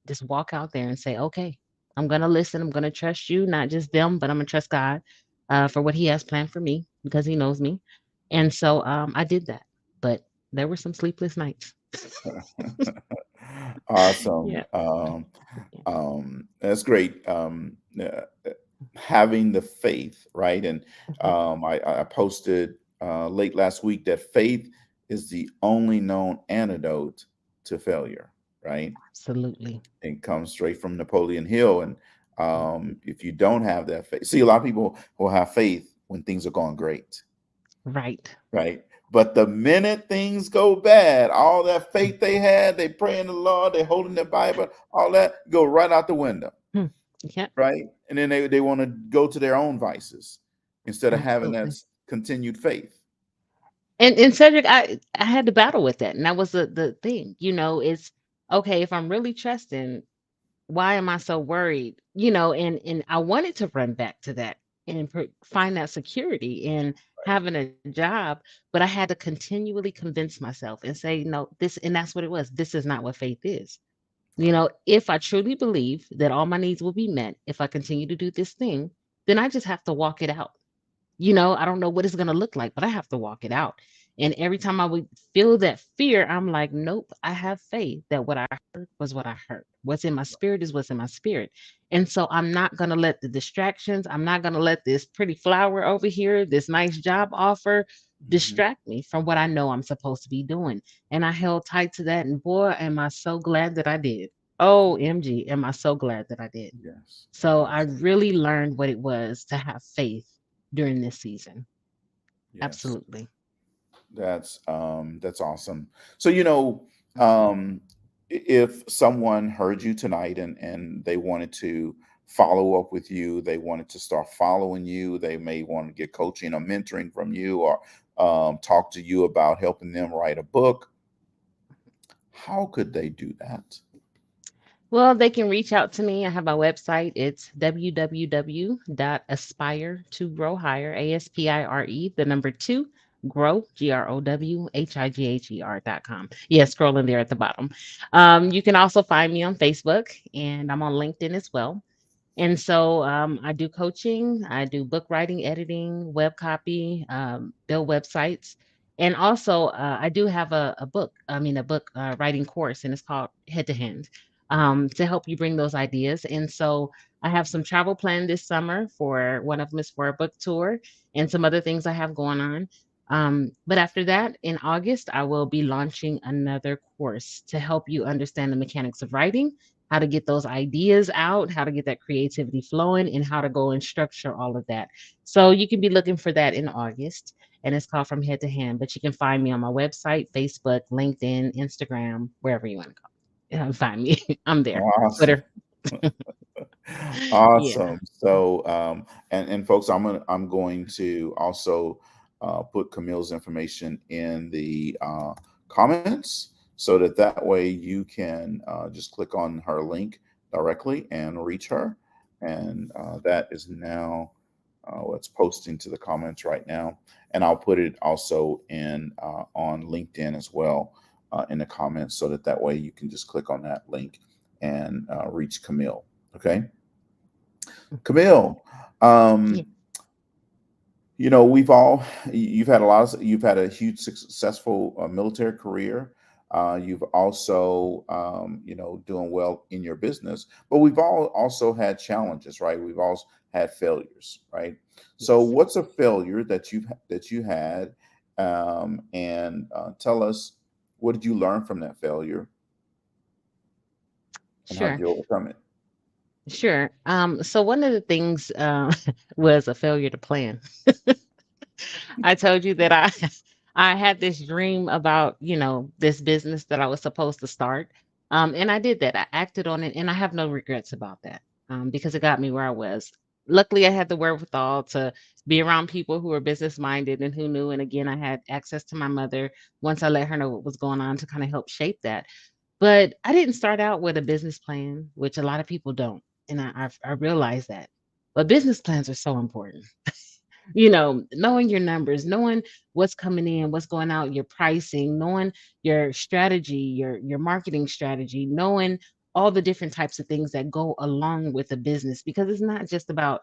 just walk out there and say, okay, I'm going to listen. I'm going to trust you, not just them, but I'm going to trust God for what he has planned for me because he knows me. And so I did that. But there were some sleepless nights. Awesome. Yeah. Yeah. That's great. Having the faith, right? And Mhm. I posted late last week that faith is the only known antidote to failure, right? Absolutely. It comes straight from Napoleon Hill. And Mhm. if you don't have that faith, see, a lot of people will have faith when things are going great, Right. right? But the minute things go bad, all that faith they had, they pray in the Lord, they holding their Bible, all that go right out the window, Hmm. Yeah, right? And then they want to go to their own vices instead of having that absolutely. continued faith. And Cedric, I had to battle with that. And that was the thing, it's okay, if I'm really trusting, why am I so worried? And I wanted to run back to that and find that security in having a job, but I had to continually convince myself and say, no, this, and that's what it was. This is not what faith is. If I truly believe that all my needs will be met if I continue to do this thing, then I just have to walk it out. I don't know what it's going to look like, but I have to walk it out. And every time I would feel that fear, I'm like, nope, I have faith that what I heard was what I heard. What's in my spirit is what's in my spirit. And so I'm not going to let the distractions, I'm not going to let this pretty flower over here, this nice job offer, Mhm. distract me from what I know I'm supposed to be doing. And I held tight to that. And boy, am I so glad that I did. OMG, am I so glad that I did. Yes, So I yes, really learned what it was to have faith during this season. yes. Absolutely. That's awesome. So if someone heard you tonight and they wanted to follow up with you, they wanted to start following you, they may want to get coaching or mentoring from you, or talk to you about helping them write a book. How could they do that? Well, they can reach out to me. I have my website. It's www.aspire to grow higher, ASPIRE, the number two, grow, GROWHIGHER.com. Yeah, scrolling there at the bottom. You can also find me on Facebook, and I'm on LinkedIn as well. And so I do coaching, I do book writing, editing, web copy, build websites. And also, I do have a book writing course, and it's called Head to Hand, to help you bring those ideas. And so I have some travel planned this summer. For one of them is for a book tour and some other things I have going on. But after that, in August, I will be launching another course to help you understand the mechanics of writing, how to get those ideas out, how to get that creativity flowing, and how to go and structure all of that. So you can be looking for that in August, and it's called From Head to Hand. But you can find me on my website, Facebook, LinkedIn, Instagram, wherever you want to go. Find me. I'm there. Awesome. Twitter. Yeah. Awesome. So, and folks, I'm going to also put Camille's information in the comments, so that way you can just click on her link directly and reach her. And that is now what's posting to the comments right now. And I'll put it also in on LinkedIn as well, in the comments, so that way you can just click on that link and reach Camille. Okay. Camille, Yeah. um, you've had you've had a huge successful military career. You've also, doing well in your business, but we've all also had challenges, right? We've all had failures, right? So, Yes. what's a failure that you had, and tell us, what did you learn from that failure, and how did Sure. you overcome it? Sure. So one of the things was a failure to plan. I told you that I I had this dream about, this business that I was supposed to start. And I did that. I acted on it, and I have no regrets about that. Because it got me where I was. Luckily, I had the wherewithal to be around people who were business minded and who knew. And again, I had access to my mother once I let her know what was going on to kind of help shape that. But I didn't start out with a business plan, which a lot of people don't. And I realized that. But business plans are so important. Knowing your numbers, knowing what's coming in, what's going out, your pricing, knowing your strategy, your marketing strategy, knowing all the different types of things that go along with a business, because it's not just about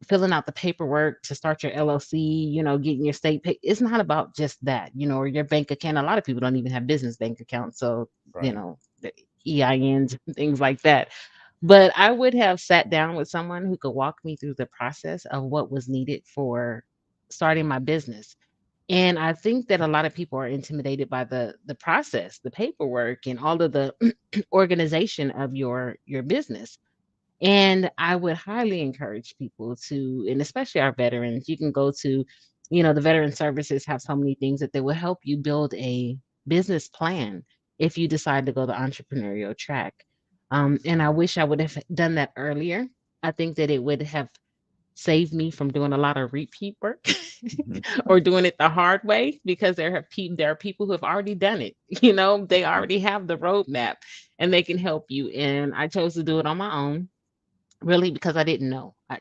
filling out the paperwork to start your LLC, getting your state pay. It's not about just that, or your bank account. A lot of people don't even have business bank accounts. So, Right. the EINs and things like that. But I would have sat down with someone who could walk me through the process of what was needed for starting my business. And I think that a lot of people are intimidated by the process, the paperwork, and all of the organization of your business. And I would highly encourage people to, and especially our veterans, you can go to, the veteran services have so many things that they will help you build a business plan if you decide to go the entrepreneurial track. And I wish I would have done that earlier. I think that it would have saved me from doing a lot of repeat work Mhm. or doing it the hard way, because there are people who have already done it. They already have the roadmap and they can help you. And I chose to do it on my own. Really, because I didn't know. I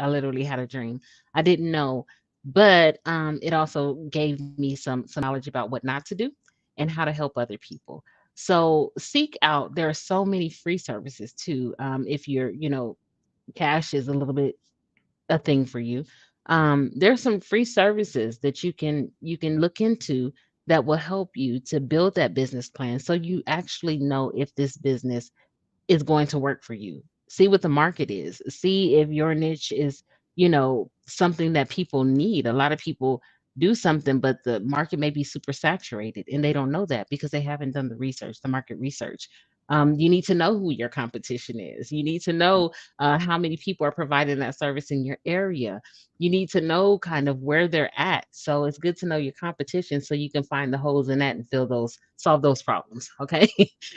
literally had a dream. I didn't know, but it also gave me some knowledge about what not to do and how to help other people. So seek out. There are so many free services too. If you're, cash is a little bit a thing for you. There's some free services that you can look into that will help you to build that business plan so you actually know if this business is going to work for you. See what the market is. See if your niche is, something that people need. A lot of people do something, but the market may be super saturated and they don't know that because they haven't done the research, the market research. You need to know who your competition is. You need to know how many people are providing that service in your area. You need to know kind of where they're at. So it's good to know your competition so you can find the holes in that and solve those problems. Okay.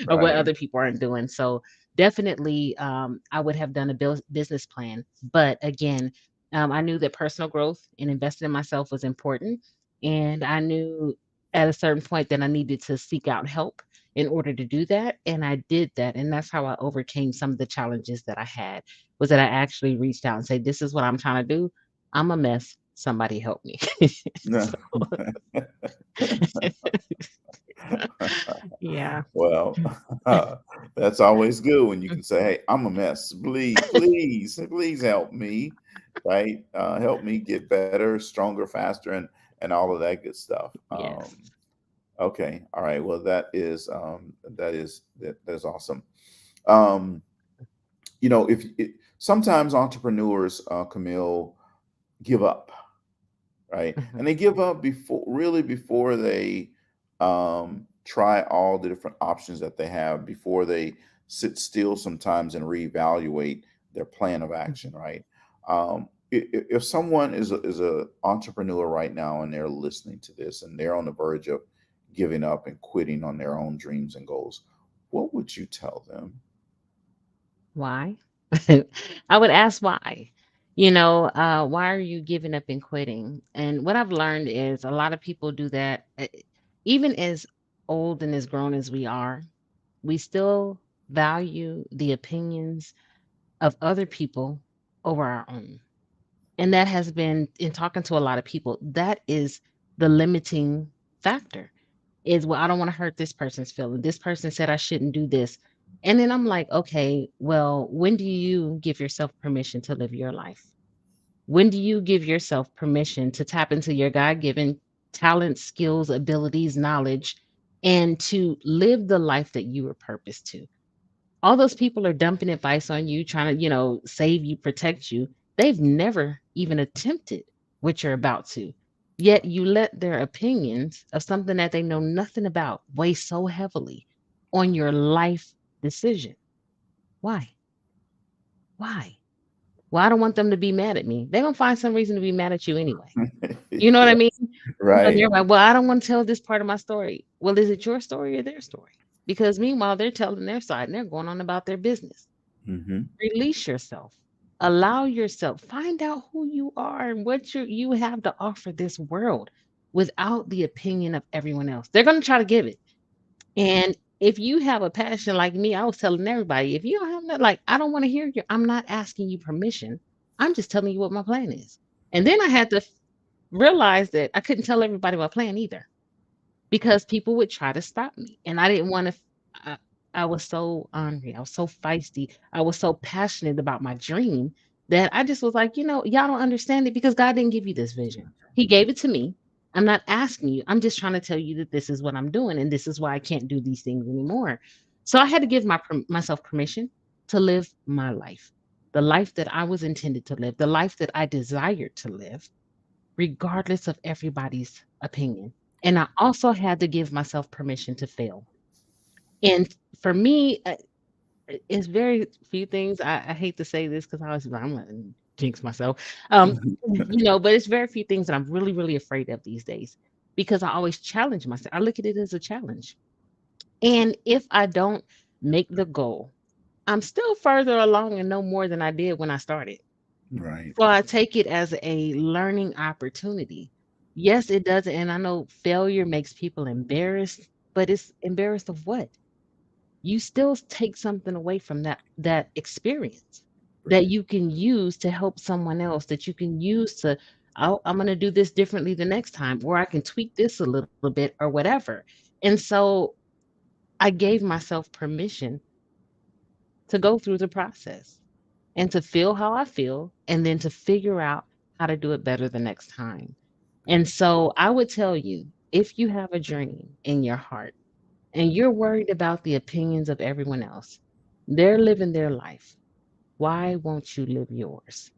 Or what Right. other people aren't doing. So definitely, I would have done a business plan. But again, I knew that personal growth and investing in myself was important. And I knew at a certain point that I needed to seek out help in order to do that. And I did that. And that's how I overcame some of the challenges that I had, was that I actually reached out and said, this is what I'm trying to do. I'm a mess. Somebody help me. No. So, yeah. Well, that's always good when you can say, "Hey, I'm a mess. Please help me, right? Help me get better, stronger, faster, and all of that good stuff." Yes. Okay, all right. Well, that's awesome. Um, if sometimes entrepreneurs, Camille, give up, right? Mhm. And they give up before they try all the different options that they have, before they sit still sometimes and reevaluate their plan of action, right? If someone is a entrepreneur right now and they're listening to this and they're on the verge of giving up and quitting on their own dreams and goals, what would you tell them? Why? I would ask why. Why are you giving up and quitting? And what I've learned is a lot of people do that. Even as old and as grown as we are, we still value the opinions of other people over our own. And that has been, in talking to a lot of people, that is the limiting factor. Is, well, I don't want to hurt this person's feeling. This person said I shouldn't do this. And then I'm like, okay, well, when do you give yourself permission to live your life? When do you give yourself permission to tap into your God given talents, skills, abilities, knowledge, and to live the life that you were purposed to? All those people are dumping advice on you, trying to, save you, protect you. They've never even attempted what you're about to. Yet you let their opinions of something that they know nothing about weigh so heavily on your life decision. Why? Why? Well, I don't want them to be mad at me. They're gonna find some reason to be mad at you anyway. You know what I Yeah, mean? And right. they're like, well, I don't want to tell this part of my story. Well, is it your story or their story? Because meanwhile, they're telling their side and they're going on about their business. Hmm. Release yourself. Allow yourself. Find out who you are and what you have to offer this world without the opinion of everyone else. They're going to try to give it. And if you have a passion like me, I was telling everybody, if you don't have that, like, I don't want to hear you. I'm not asking you permission. I'm just telling you what my plan is. And then I had to realize that I couldn't tell everybody my plan either because people would try to stop me, and I didn't wanna I I was so angry, I was so feisty, I was so passionate about my dream that I just was like, y'all don't understand it because God didn't give you this vision. He gave it to me. I'm not asking you. I'm just trying to tell you that this is what I'm doing, and this is why I can't do these things anymore. So I had to give myself permission to live my life, the life that I was intended to live, the life that I desired to live regardless of everybody's opinion. And I also had to give myself permission to fail. And for me, it's very few things. I hate to say this because I'm going to jinx myself. But it's very few things that I'm really, really afraid of these days because I always challenge myself. I look at it as a challenge. And if I don't make the goal, I'm still further along and know more than I did when I started. Right. So I take it as a learning opportunity. Yes, it does. And I know failure makes people embarrassed, but it's embarrassed of what? You still take something away from that experience that Right. you can use to help someone else, that you can use to, oh, I'm going to do this differently the next time, or I can tweak this a little bit or whatever. And so I gave myself permission to go through the process and to feel how I feel, and then to figure out how to do it better the next time. And so I would tell you, if you have a dream in your heart and you're worried about the opinions of everyone else, they're living their life. Why won't you live yours?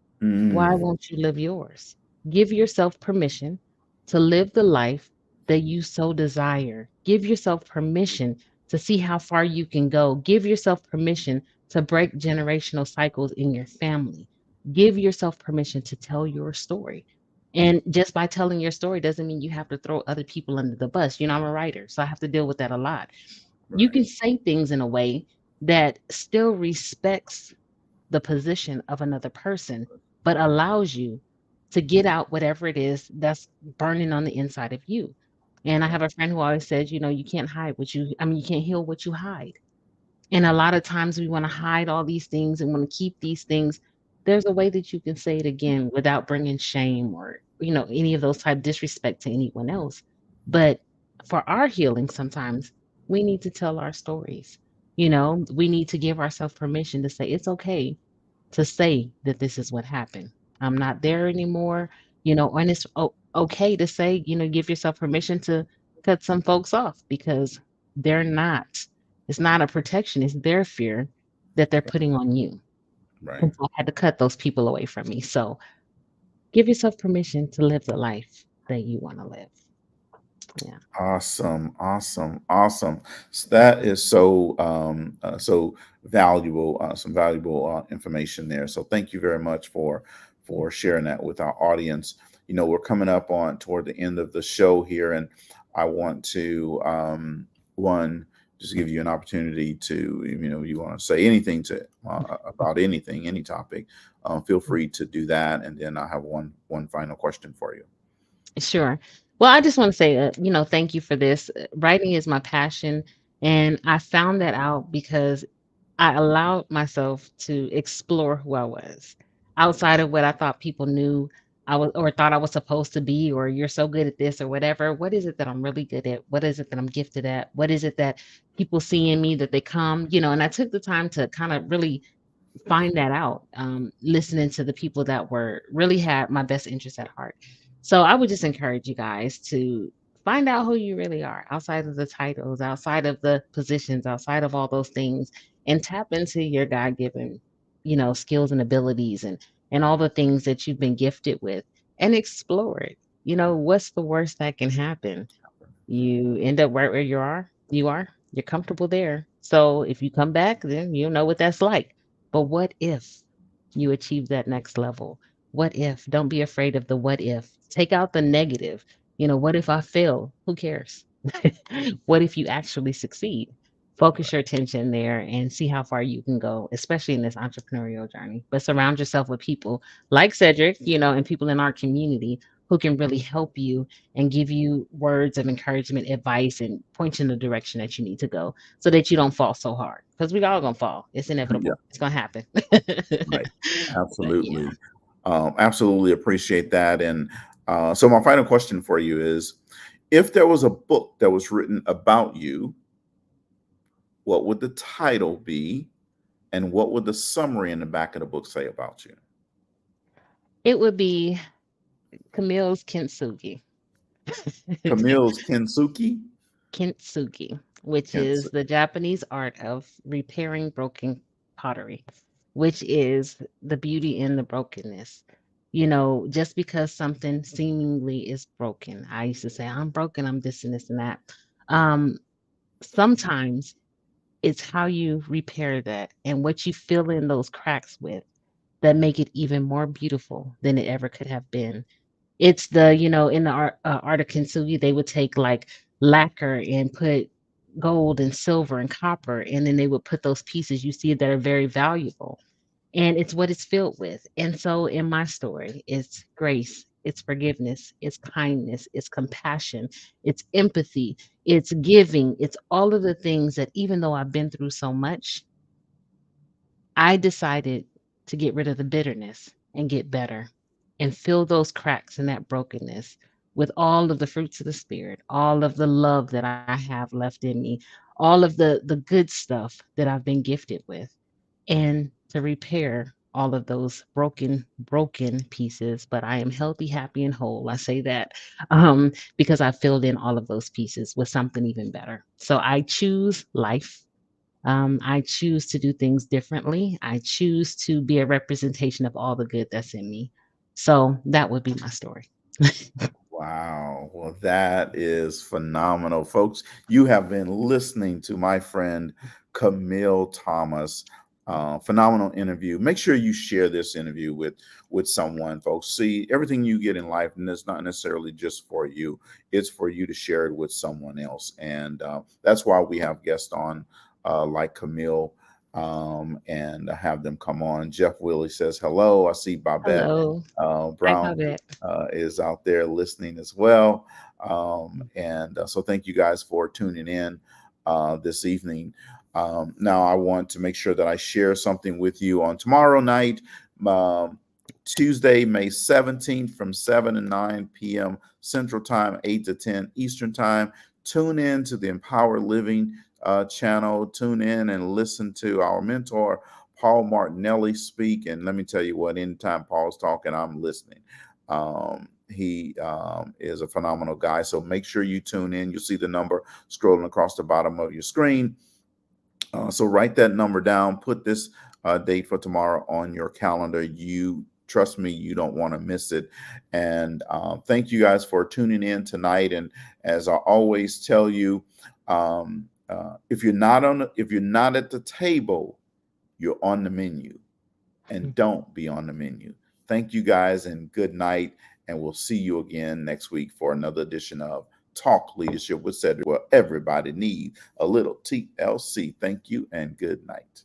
Why Mm, won't you live yours? Give yourself permission to live the life that you so desire. Give yourself permission to see how far you can go. Give yourself permission to break generational cycles in your family. Give yourself permission to tell your story. And just by telling your story doesn't mean you have to throw other people under the bus. You know, I'm a writer, so I have to deal with that a lot. You right, can say things in a way that still respects the position of another person, but allows you to get out whatever it is that's burning on the inside of you. And I right, have a friend who always says, you know, you can't hide what you, I mean, you can't heal what you hide. And a lot of times we want to hide all these things and want to keep these things. There's a way that you can say it again without bringing shame or, you know, any of those type disrespect to anyone else. But for our healing, sometimes we need to tell our stories. You know, we need to give ourselves permission to say it's okay to say that this is what happened. I'm not there anymore, you know, and it's okay to say, you know, give yourself permission to cut some folks off because they're not, it's not a protection, it's their fear that they're putting on you. right. And so I had to cut those people away from me. So give yourself permission to live the life that you want to live. Yeah. Awesome, awesome, awesome. That is so so valuable, some valuable information there. So thank you very much for sharing that with our audience. You know, we're coming up on toward the end of the show here, and I want to one just give you an opportunity to, you know, you want to say anything to about anything, any topic. Feel free to do that, and then I have one final question for you. Sure. Well, I just want to say, you know, thank you for this. Writing is my passion. And I found that out because I allowed myself to explore who I was outside of what I thought people knew I was or thought I was supposed to be, or you're so good at this or whatever. What is it that I'm really good at? What is it that I'm gifted at? What is it that people see in me that they come, you know? And I took the time to kind of really find that out, listening to the people that were really had my best interest at heart. So I would just encourage you guys to find out who you really are outside of the titles, outside of the positions, outside of all those things, and tap into your God given, you know, skills and abilities and all the things that you've been gifted with and explore it. You know, what's the worst that can happen? You end up right where you are, you're comfortable there. So if you come back, then you know what that's like. But what if you achieve that next level? What if? Don't be afraid of the what if. Take out the negative. You know, what if I fail? Who cares? What if you actually succeed? Focus your attention there and see how far you can go, especially in this entrepreneurial journey. But surround yourself with people like Cedrick, you know, and people in our community who can really help you and give you words of encouragement, advice, and point you in the direction that you need to go so that you don't fall so hard. Because we all gonna fall. It's Yeah, inevitable. It's gonna happen. right. But yeah. Absolutely. Absolutely appreciate that. And so, my final question for you is, if there was a book that was written about you, what would the title be? And what would the summary in the back of the book say about you? It would be Camille's kintsugi. Camille's Kintsugi? Kintsugi, which is Kintsugi. the Japanese art of repairing broken pottery, which is the beauty in the brokenness. You know, just because something seemingly is broken, I used to say, I'm broken, I'm this and this and that. Um, Sometimes it's how you repair that and what you fill in those cracks with that make it even more beautiful than it ever could have been. It's the, you know, in the art of kintsugi, they would take like lacquer and put gold and silver and copper, and then they would put those pieces you see that are very valuable. And it's what it's filled with. And so in my story, it's grace, it's forgiveness, it's kindness, it's compassion, it's empathy, it's giving, it's all of the things that even though I've been through so much, I decided to get rid of the bitterness and get better and fill those cracks and that brokenness with all of the fruits of the spirit, all of the love that I have left in me, all of the good stuff that I've been gifted with, and to repair. all of those broken pieces, but I am healthy, happy, and whole. I say that because I filled in all of those pieces with something even better. So I choose life. I choose to do things differently. I choose to be a representation of all the good that's in me. So that would be my story. Wow. Well, that is phenomenal. Folks, you have been listening to my friend Camille Thomas. Phenomenal interview. Make sure you share this interview with someone, folks. See, everything you get in life, and it's not necessarily just for you. It's for you to share it with someone else. And that's why we have guests on like Camille and have them come on. Jeff Willie says hello. I see Babette Hello. Hi, Brown Bobette. is out there listening as well. And so thank you guys for tuning in this evening. Now, I want to make sure that I share something with you on tomorrow night, um, Tuesday, May 17th from 7 to 9 p.m. Central Time, 8 to 10 Eastern Time. Tune in to the Empower Living channel. Tune in and listen to our mentor, Paul Martinelli, speak. And let me tell you what, anytime Paul's talking, I'm listening. He is a phenomenal guy. So make sure you tune in. You'll see the number scrolling across the bottom of your screen. So write that number down. Put this date for tomorrow on your calendar. You trust me, you don't want to miss it. And thank you guys for tuning in tonight. And as I always tell you, if you're not at the table, you're on the menu, and don't be on the menu. Thank you guys, and good night. And we'll see you again next week for another edition of Talk Leadership with Cedrick, where everybody needs a little TLC. Thank you and good night.